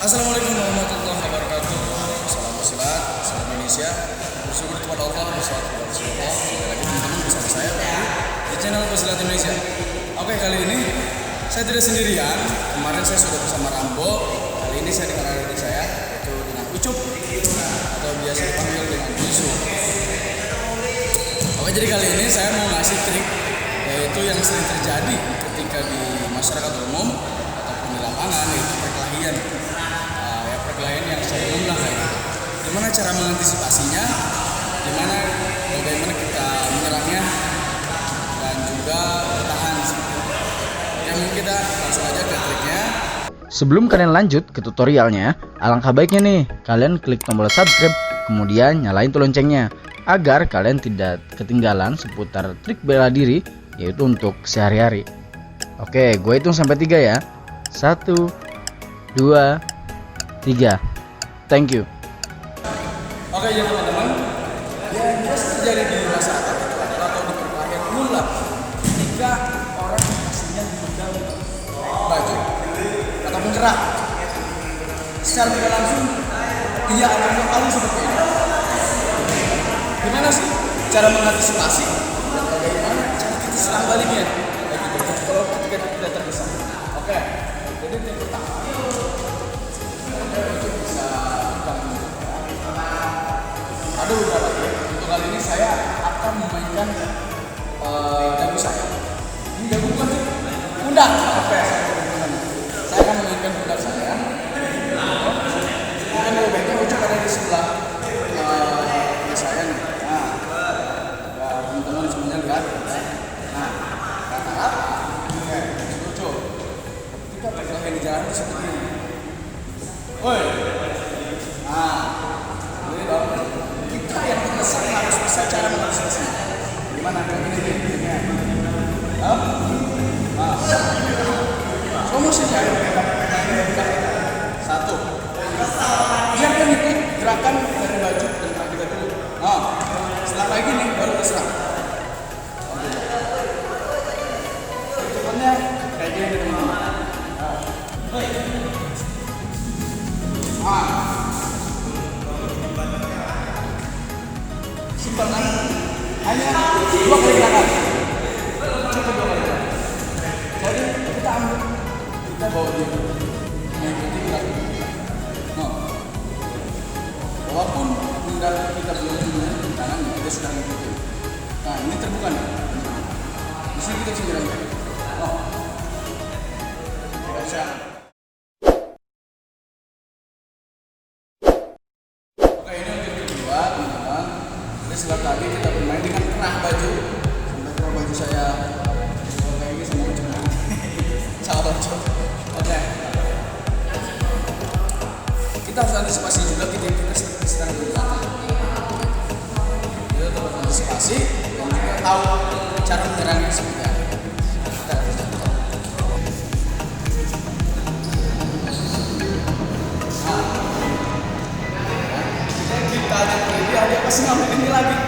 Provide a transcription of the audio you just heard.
Assalamualaikum warahmatullahi wabarakatuh. Salam silat, salam Indonesia. Bersyukur kepada Allah, bersyukur kepada Rasulullah. Sekali lagi teman-teman bersama saya di channel Silat Indonesia. Oke, kali ini saya tidak sendirian. Kemarin saya sudah bersama Rambo. Kali ini saya dengan adik saya, yaitu dengan Ucup atau biasa dipanggil dengan Musuh. Oke, jadi kali ini saya mau ngasih trik, yaitu yang sering terjadi ketika di masyarakat umum ataupun di lapangan, yaitu perkelahian. Perkelahian yang sering umum lah kayak gitu. Gimana cara mengantisipasinya? Bagaimana kita menyerangnya dan juga bertahan. Yang mungkin kita langsung aja ke triknya. Sebelum kalian lanjut ke tutorialnya, alangkah baiknya nih kalian klik tombol subscribe, kemudian nyalain tuh loncengnya agar kalian tidak ketinggalan seputar trik bela diri, yaitu untuk sehari-hari. Oke, gue hitung sampai 3 ya. 1, 2, 3. Thank you. Oke ya teman-teman, yang biasa terjadi di masyarakat itu adalah atau di perkelahian umum lah, ketika orang aslinya dipegang baju ataupun kerak, secara tidak langsung dia akan terpalu seperti ini. Gimana sih cara mengantisipasi dan bagaimana cara kita serang baliknya? Kalau ketika kita tergesa. Oke, jadi yang pertama untuk bisa ada beberapa trik. Untuk kali ini saya akan memainkan dagu saya. Ini dagu bukan sih? Pundak. Oke, saya akan memainkan pundak saya. Mungkin lebih baiknya Ucup ada di sebelah saya nih. Nah, teman-teman semuanya lihat. Nah, rata-rata. Oke, Ucup. Ketika perkelahian di jalan itu seperti ini. Woi. Nah, ini dong. Kita yang terkesan harus bisa cara mengantisipasi. Gimana? Ini dia. Nah, solusinya satu. Biarkan itu gerakan dari baju dan kaki kita dulu. Nah, setelah kayak gini baru diserang. Cepatnya kayak gini teman-teman. Simpel kan? Hanya 2 kali gerakan. Cukup 2 kali gerakan. Jadi kita ambil, kita bawa dia mengikuti gerakan. Nah, walaupun pundak kita belum menggunakan tangannya, kita sudah mengikuti. Nah, ini terbuka nih. Di sini kita bisa gerakan. Oh, tidak bisa. Setelah tadi kita bermain dengan kerah baju, sampai kerah baju saya kayak ini sama Ucup. Salah Ucup. Oke. Kita harus antisipasi juga kita sedang berlatih. Kita harus antisipasi dan juga tahu cara menyerangnya seperti apa. Dia pasti ngambil ini lagi.